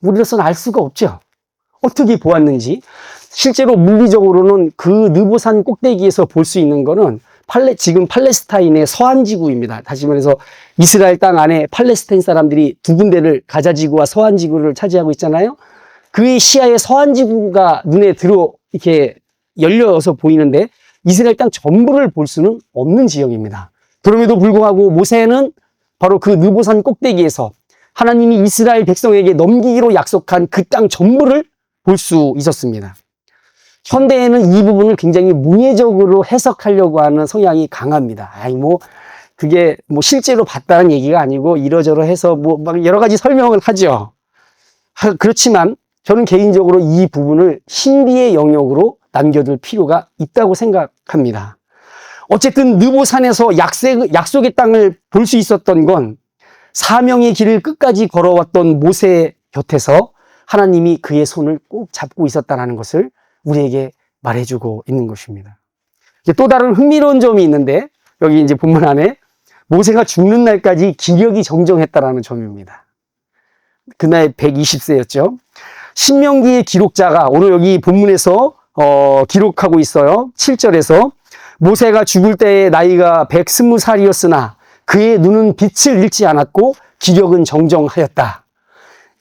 우리로서는 알 수가 없죠. 어떻게 보았는지. 실제로 물리적으로는 그 느보산 꼭대기에서 볼 수 있는 거는 지금 팔레스타인의 서안지구입니다. 다시 말해서 이스라엘 땅 안에 팔레스타인 사람들이 두 군데를 가자지구와 서안지구를 차지하고 있잖아요. 그의 시야에 서안지구가 눈에 이렇게 열려서 보이는데 이스라엘 땅 전부를 볼 수는 없는 지형입니다. 그럼에도 불구하고 모세는 바로 그 느보산 꼭대기에서 하나님이 이스라엘 백성에게 넘기기로 약속한 그 땅 전부를 볼 수 있었습니다. 현대에는 이 부분을 굉장히 문예적으로 해석하려고 하는 성향이 강합니다. 그게 실제로 봤다는 얘기가 아니고 이러저러 해서 막 여러 가지 설명을 하죠. 그렇지만 저는 개인적으로 이 부분을 신비의 영역으로 남겨둘 필요가 있다고 생각합니다. 어쨌든 느보산에서 약속의 땅을 볼 수 있었던 건 사명의 길을 끝까지 걸어왔던 모세 곁에서 하나님이 그의 손을 꼭 잡고 있었다는 것을 우리에게 말해주고 있는 것입니다. 또 다른 흥미로운 점이 있는데 여기 이제 본문 안에 모세가 죽는 날까지 기력이 정정했다라는 점입니다. 그날 120세였죠. 신명기의 기록자가 오늘 여기 본문에서 기록하고 있어요. 7절에서 모세가 죽을 때의 나이가 120살이었으나 그의 눈은 빛을 잃지 않았고 기력은 정정하였다.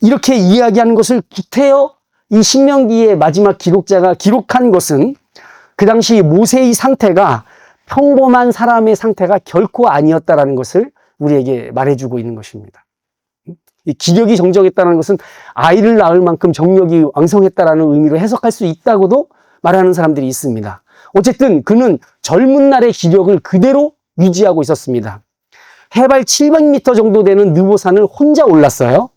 이렇게 이야기하는 것을 구태여 이 신명기의 마지막 기록자가 기록한 것은 그 당시 모세의 상태가 평범한 사람의 상태가 결코 아니었다라는 것을 우리에게 말해주고 있는 것입니다. 이 기력이 정정했다는 것은 아이를 낳을 만큼 정력이 왕성했다라는 의미로 해석할 수 있다고도 말하는 사람들이 있습니다. 어쨌든 그는 젊은 날의 기력을 그대로 유지하고 있었습니다. 해발 700m 정도 되는 느보산을 혼자 올랐어요.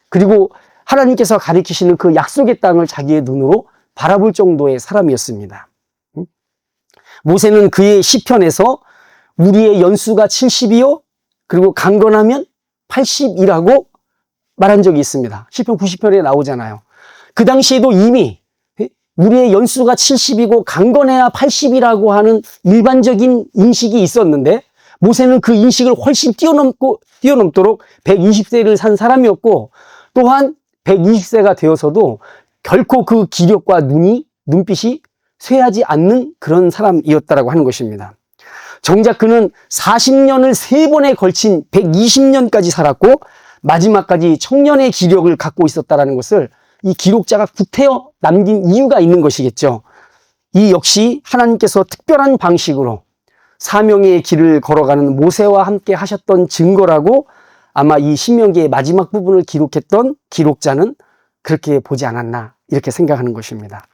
그리고 하나님께서 가리키시는 그 약속의 땅을 자기의 눈으로 바라볼 정도의 사람이었습니다. 모세는 그의 시편에서 우리의 연수가 70이요 그리고 강건하면 80이라고 말한 적이 있습니다. 시편 90편에 나오잖아요. 그 당시에도 이미 우리의 연수가 70이고 강건해야 80이라고 하는 일반적인 인식이 있었는데 모세는 그 인식을 훨씬 뛰어넘도록 120세를 산 사람이었고 또한 120세가 되어서도 결코 그 기력과 눈빛이 쇠하지 않는 그런 사람이었다라고 하는 것입니다. 정작 그는 40년을 3번에 걸친 120년까지 살았고 마지막까지 청년의 기력을 갖고 있었다는 것을 이 기록자가 구태여 남긴 이유가 있는 것이겠죠. 이 역시 하나님께서 특별한 방식으로 사명의 길을 걸어가는 모세와 함께 하셨던 증거라고 아마 이 신명기의 마지막 부분을 기록했던 기록자는 그렇게 보지 않았나 이렇게 생각하는 것입니다.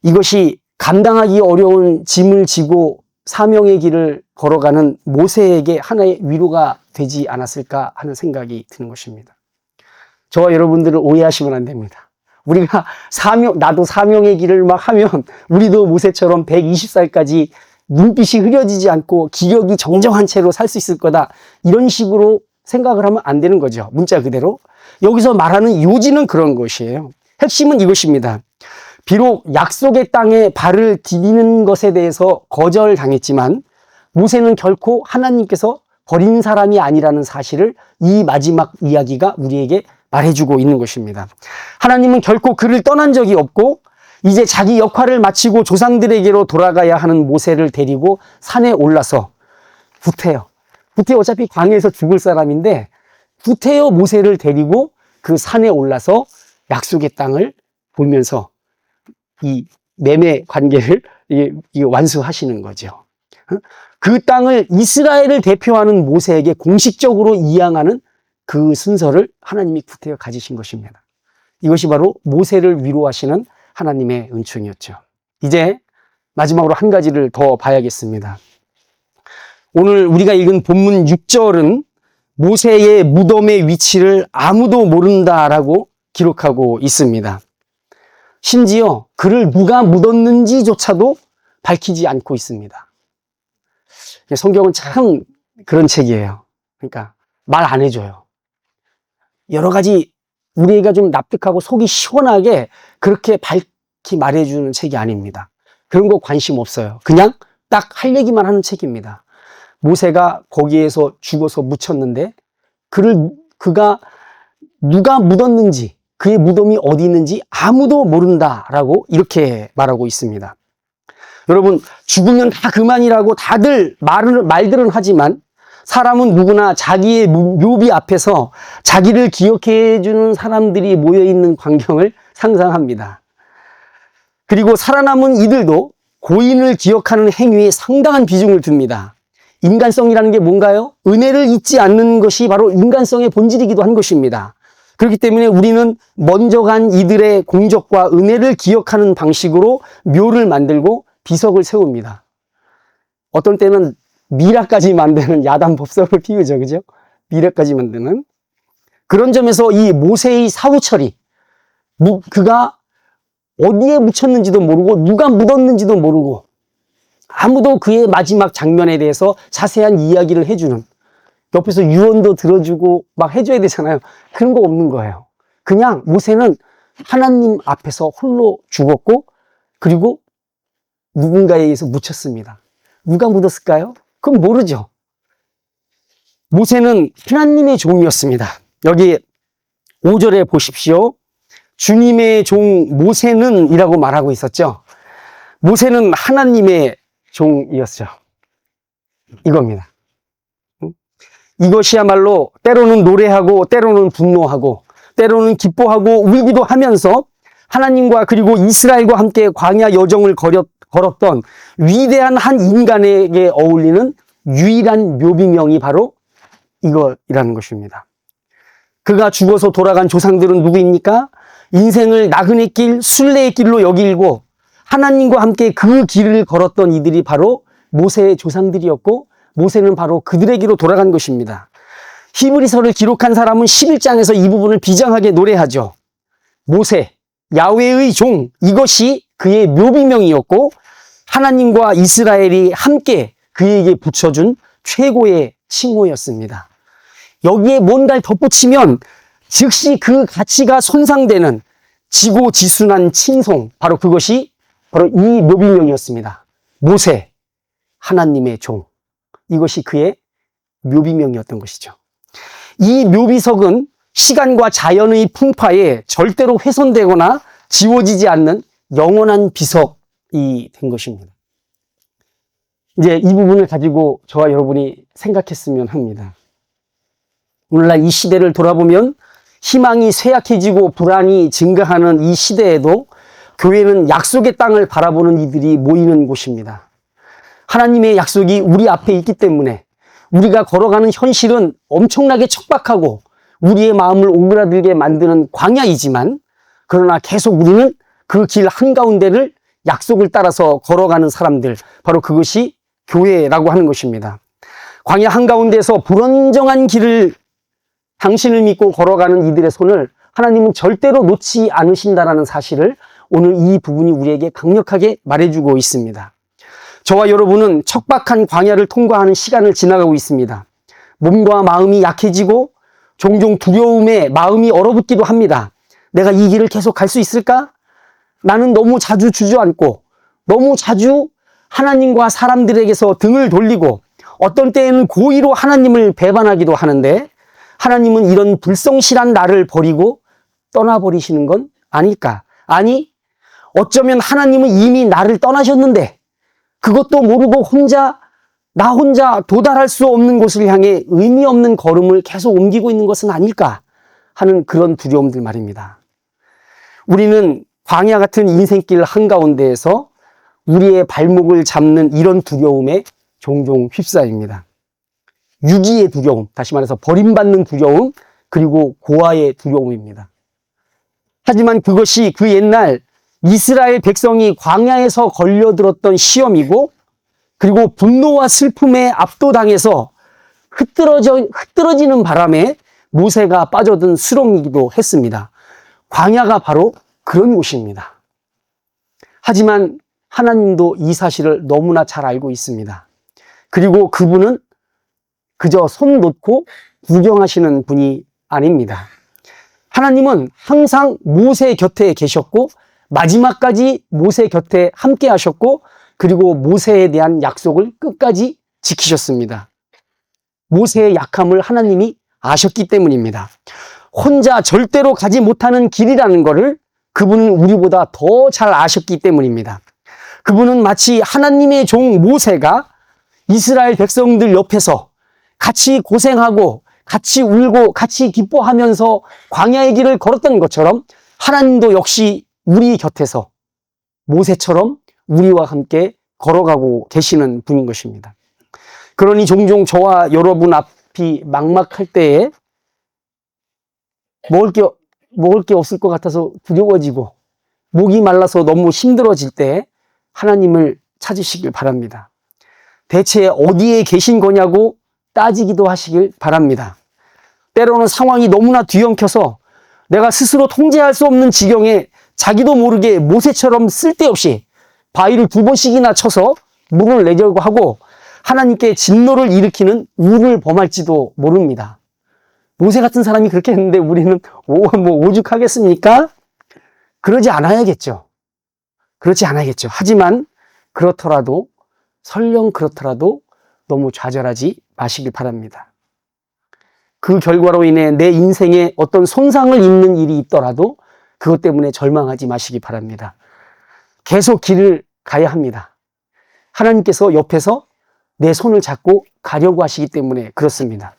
이것이 감당하기 어려운 짐을 지고 사명의 길을 걸어가는 모세에게 하나의 위로가 되지 않았을까 하는 생각이 드는 것입니다. 저와 여러분들을 오해하시면 안 됩니다. 우리가 나도 사명의 길을 막 하면 우리도 모세처럼 120살까지 눈빛이 흐려지지 않고 기력이 정정한 채로 살 수 있을 거다. 이런 식으로 생각을 하면 안 되는 거죠. 문자 그대로. 여기서 말하는 요지는 그런 것이에요. 핵심은 이것입니다. 비록 약속의 땅에 발을 디디는 것에 대해서 거절당했지만 모세는 결코 하나님께서 버린 사람이 아니라는 사실을 이 마지막 이야기가 우리에게 말해주고 있는 것입니다. 하나님은 결코 그를 떠난 적이 없고 이제 자기 역할을 마치고 조상들에게로 돌아가야 하는 모세를 데리고 산에 올라서 구태여 어차피 광야에서 죽을 사람인데 구태여 모세를 데리고 그 산에 올라서 약속의 땅을 보면서 이 매매 관계를 완수하시는 거죠. 그 땅을 이스라엘을 대표하는 모세에게 공식적으로 이양하는 그 순서를 하나님이 구태여 가지신 것입니다. 이것이 바로 모세를 위로하시는 하나님의 은총이었죠. 이제 마지막으로 한 가지를 더 봐야겠습니다. 오늘 우리가 읽은 본문 6절은 모세의 무덤의 위치를 아무도 모른다라고 기록하고 있습니다. 심지어 그를 누가 묻었는지조차도 밝히지 않고 있습니다. 성경은 참 그런 책이에요. 그러니까 말 안 해줘요. 여러 가지 우리가 좀 납득하고 속이 시원하게 그렇게 밝히 말해주는 책이 아닙니다. 그런 거 관심 없어요. 그냥 딱 할 얘기만 하는 책입니다. 모세가 거기에서 죽어서 묻혔는데 그가 누가 묻었는지 그의 무덤이 어디 있는지 아무도 모른다라고 이렇게 말하고 있습니다. 여러분 죽으면 다 그만이라고 다들 말들은 하지만 사람은 누구나 자기의 묘비 앞에서 자기를 기억해 주는 사람들이 모여있는 광경을 상상합니다. 그리고 살아남은 이들도 고인을 기억하는 행위에 상당한 비중을 둡니다. 인간성이라는 게 뭔가요? 은혜를 잊지 않는 것이 바로 인간성의 본질이기도 한 것입니다. 그렇기 때문에 우리는 먼저 간 이들의 공적과 은혜를 기억하는 방식으로 묘를 만들고 비석을 세웁니다. 어떤 때는 미라까지 만드는 야단 법석을 피우죠. 그죠? 미라까지 만드는. 그런 점에서 이 모세의 사후 처리, 그가 어디에 묻혔는지도 모르고 누가 묻었는지도 모르고 아무도 그의 마지막 장면에 대해서 자세한 이야기를 해주는, 옆에서 유언도 들어주고 막 해줘야 되잖아요. 그런 거 없는 거예요. 그냥 모세는 하나님 앞에서 홀로 죽었고 그리고 누군가에 의해서 묻혔습니다. 누가 묻었을까요? 그건 모르죠. 모세는 하나님의 종이었습니다. 여기 5절에 보십시오. 주님의 종 모세는 이라고 말하고 있었죠. 모세는 하나님의 종이었죠. 이겁니다. 이것이야말로 때로는 노래하고 때로는 분노하고 때로는 기뻐하고 울기도 하면서 하나님과 그리고 이스라엘과 함께 광야 여정을 걸었던 위대한 한 인간에게 어울리는 유일한 묘비명이 바로 이거라는 것입니다. 그가 죽어서 돌아간 조상들은 누구입니까? 인생을 나그네 길, 순례의 길로 여기고 하나님과 함께 그 길을 걸었던 이들이 바로 모세의 조상들이었고 모세는 바로 그들에게로 돌아간 것입니다. 히브리서를 기록한 사람은 11장에서 이 부분을 비장하게 노래하죠. 모세, 야훼의 종, 이것이 그의 묘비명이었고 하나님과 이스라엘이 함께 그에게 붙여준 최고의 칭호였습니다. 여기에 뭔가를 덧붙이면 즉시 그 가치가 손상되는 지고지순한 칭송, 바로 그것이 바로 이 묘비명이었습니다. 모세, 하나님의 종, 이것이 그의 묘비명이었던 것이죠. 이 묘비석은 시간과 자연의 풍파에 절대로 훼손되거나 지워지지 않는 영원한 비석이 된 것입니다. 이제 이 부분을 가지고 저와 여러분이 생각했으면 합니다. 오늘날 이 시대를 돌아보면 희망이 쇠약해지고 불안이 증가하는 이 시대에도 교회는 약속의 땅을 바라보는 이들이 모이는 곳입니다. 하나님의 약속이 우리 앞에 있기 때문에 우리가 걸어가는 현실은 엄청나게 척박하고 우리의 마음을 오그라들게 만드는 광야이지만, 그러나 계속 우리는 그 길 한가운데를 약속을 따라서 걸어가는 사람들, 바로 그것이 교회라고 하는 것입니다. 광야 한가운데서 불안정한 길을 당신을 믿고 걸어가는 이들의 손을 하나님은 절대로 놓지 않으신다는 사실을 오늘 이 부분이 우리에게 강력하게 말해주고 있습니다. 저와 여러분은 척박한 광야를 통과하는 시간을 지나가고 있습니다. 몸과 마음이 약해지고 종종 두려움에 마음이 얼어붙기도 합니다. 내가 이 길을 계속 갈 수 있을까? 나는 너무 자주 주저앉고 너무 자주 하나님과 사람들에게서 등을 돌리고 어떤 때에는 고의로 하나님을 배반하기도 하는데, 하나님은 이런 불성실한 나를 버리고 떠나버리시는 건 아닐까? 아니, 어쩌면 하나님은 이미 나를 떠나셨는데 그것도 모르고 나 혼자 도달할 수 없는 곳을 향해 의미 없는 걸음을 계속 옮기고 있는 것은 아닐까 하는 그런 두려움들 말입니다. 우리는 광야 같은 인생길 한가운데에서 우리의 발목을 잡는 이런 두려움에 종종 휩싸입니다. 유기의 두려움, 다시 말해서 버림받는 두려움, 그리고 고아의 두려움입니다. 하지만 그것이 그 옛날 이스라엘 백성이 광야에서 걸려들었던 시험이고, 그리고 분노와 슬픔에 압도당해서 흐트러지는 바람에 모세가 빠져든 수렁이기도 했습니다. 광야가 바로 그런 곳입니다. 하지만 하나님도 이 사실을 너무나 잘 알고 있습니다. 그리고 그분은 그저 손 놓고 구경하시는 분이 아닙니다. 하나님은 항상 모세 곁에 계셨고 마지막까지 모세 곁에 함께 하셨고, 그리고 모세에 대한 약속을 끝까지 지키셨습니다. 모세의 약함을 하나님이 아셨기 때문입니다. 혼자 절대로 가지 못하는 길이라는 것을 그분은 우리보다 더 잘 아셨기 때문입니다. 그분은 마치 하나님의 종 모세가 이스라엘 백성들 옆에서 같이 고생하고 같이 울고 같이 기뻐하면서 광야의 길을 걸었던 것처럼, 하나님도 역시 우리 곁에서 모세처럼 우리와 함께 걸어가고 계시는 분인 것입니다. 그러니 종종 저와 여러분 앞이 막막할 때에 먹을 게 없을 것 같아서 두려워지고 목이 말라서 너무 힘들어질 때 하나님을 찾으시길 바랍니다. 대체 어디에 계신 거냐고 따지기도 하시길 바랍니다. 때로는 상황이 너무나 뒤엉켜서 내가 스스로 통제할 수 없는 지경에 자기도 모르게 모세처럼 쓸데없이 바위를 2번씩이나 쳐서 물을 내려고 하고 하나님께 진노를 일으키는 우를 범할지도 모릅니다. 모세 같은 사람이 그렇게 했는데 우리는 오죽하겠습니까? 그러지 않아야겠죠. 하지만 그렇더라도, 설령 그렇더라도 너무 좌절하지 마시길 바랍니다. 그 결과로 인해 내 인생에 어떤 손상을 입는 일이 있더라도 그것 때문에 절망하지 마시기 바랍니다. 계속 길을 가야 합니다. 하나님께서 옆에서 내 손을 잡고 가려고 하시기 때문에 그렇습니다.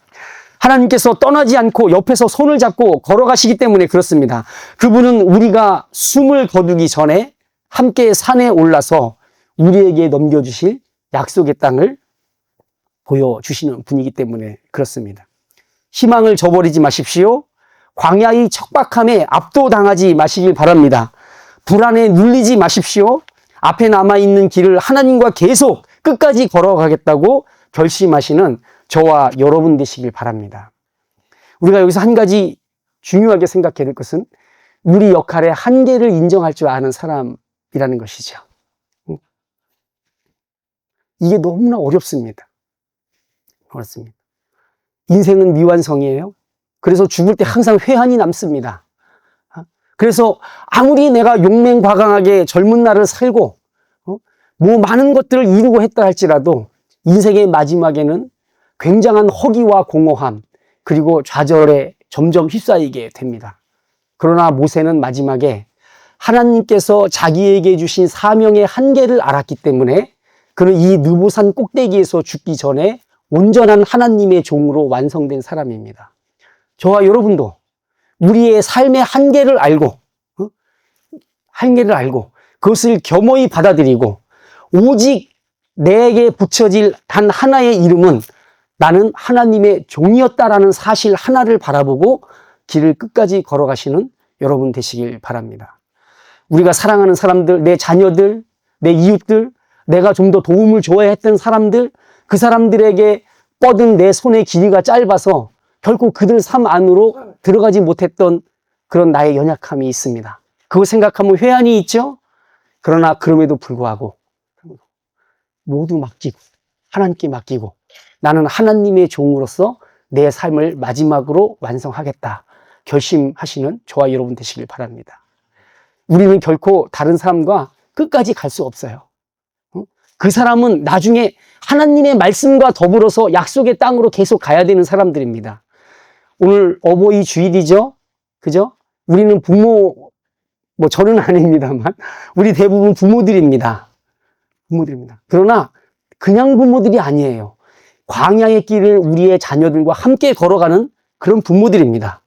하나님께서 떠나지 않고 옆에서 손을 잡고 걸어가시기 때문에 그렇습니다. 그분은 우리가 숨을 거두기 전에 함께 산에 올라서 우리에게 넘겨주실 약속의 땅을 보여주시는 분이기 때문에 그렇습니다. 희망을 저버리지 마십시오. 광야의 척박함에 압도당하지 마시길 바랍니다. 불안에 눌리지 마십시오. 앞에 남아있는 길을 하나님과 계속 끝까지 걸어가겠다고 결심하시는 저와 여러분 되시길 바랍니다. 우리가 여기서 한 가지 중요하게 생각해야 될 것은, 우리 역할의 한계를 인정할 줄 아는 사람이라는 것이죠. 이게 너무나 어렵습니다. 어렵습니다. 인생은 미완성이에요. 그래서 죽을 때 항상 회한이 남습니다. 그래서 아무리 내가 용맹과강하게 젊은 날을 살고 뭐 많은 것들을 이루고 했다 할지라도 인생의 마지막에는 굉장한 허기와 공허함 그리고 좌절에 점점 휩싸이게 됩니다. 그러나 모세는 마지막에 하나님께서 자기에게 주신 사명의 한계를 알았기 때문에 그는 이 느보산 꼭대기에서 죽기 전에 온전한 하나님의 종으로 완성된 사람입니다. 저와 여러분도 우리의 삶의 한계를 알고 그것을 겸허히 받아들이고 오직 내게 붙여질 단 하나의 이름은 나는 하나님의 종이었다라는 사실 하나를 바라보고 길을 끝까지 걸어가시는 여러분 되시길 바랍니다. 우리가 사랑하는 사람들, 내 자녀들, 내 이웃들, 내가 좀 더 도움을 줘야 했던 사람들, 그 사람들에게 뻗은 내 손의 길이가 짧아서 결코 그들 삶 안으로 들어가지 못했던 그런 나의 연약함이 있습니다. 그거 생각하면 회한이 있죠? 그러나 그럼에도 불구하고 모두 맡기고 하나님께 맡기고 나는 하나님의 종으로서 내 삶을 마지막으로 완성하겠다 결심하시는 저와 여러분 되시길 바랍니다. 우리는 결코 다른 사람과 끝까지 갈 수 없어요. 그 사람은 나중에 하나님의 말씀과 더불어서 약속의 땅으로 계속 가야 되는 사람들입니다. 오늘 어버이 주일이죠? 그죠? 우리는 부모, 뭐 저는 아닙니다만 우리 대부분 부모들입니다. 그러나 그냥 부모들이 아니에요. 광야의 길을 우리의 자녀들과 함께 걸어가는 그런 부모들입니다.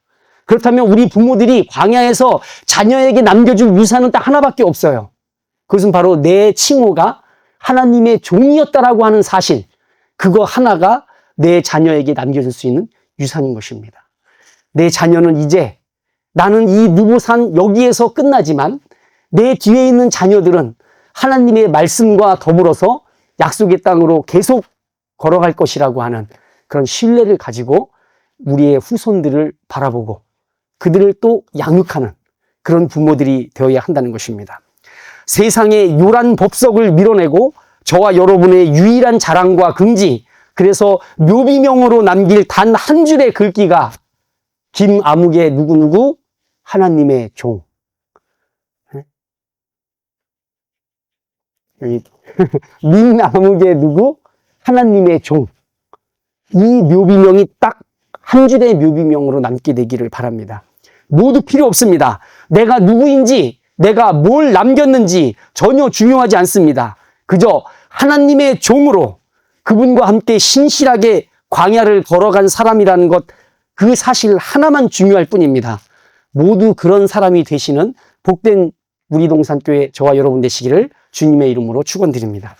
그렇다면 우리 부모들이 광야에서 자녀에게 남겨줄 유산은 딱 하나밖에 없어요. 그것은 바로 내 칭호가 하나님의 종이었다라고 하는 사실, 그거 하나가 내 자녀에게 남겨줄 수 있는 유산인 것입니다. 내 자녀는 이제 나는 이 느보산 여기에서 끝나지만 내 뒤에 있는 자녀들은 하나님의 말씀과 더불어서 약속의 땅으로 계속 걸어갈 것이라고 하는 그런 신뢰를 가지고 우리의 후손들을 바라보고 그들을 또 양육하는 그런 부모들이 되어야 한다는 것입니다. 세상의 요란 법석을 밀어내고 저와 여러분의 유일한 자랑과 긍지, 그래서 묘비명으로 남길 단 한 줄의 글귀가 김아무개 누구누구 하나님의 종. 여기 민아무개 누구 하나님의 종. 이 묘비명이 딱 한 줄의 묘비명으로 남게 되기를 바랍니다. 모두 필요 없습니다. 내가 누구인지, 내가 뭘 남겼는지 전혀 중요하지 않습니다. 그저 하나님의 종으로 그분과 함께 신실하게 광야를 걸어간 사람이라는 것, 그 사실 하나만 중요할 뿐입니다. 모두 그런 사람이 되시는 복된 우리 동산교회 저와 여러분 되시기를 주님의 이름으로 축원드립니다.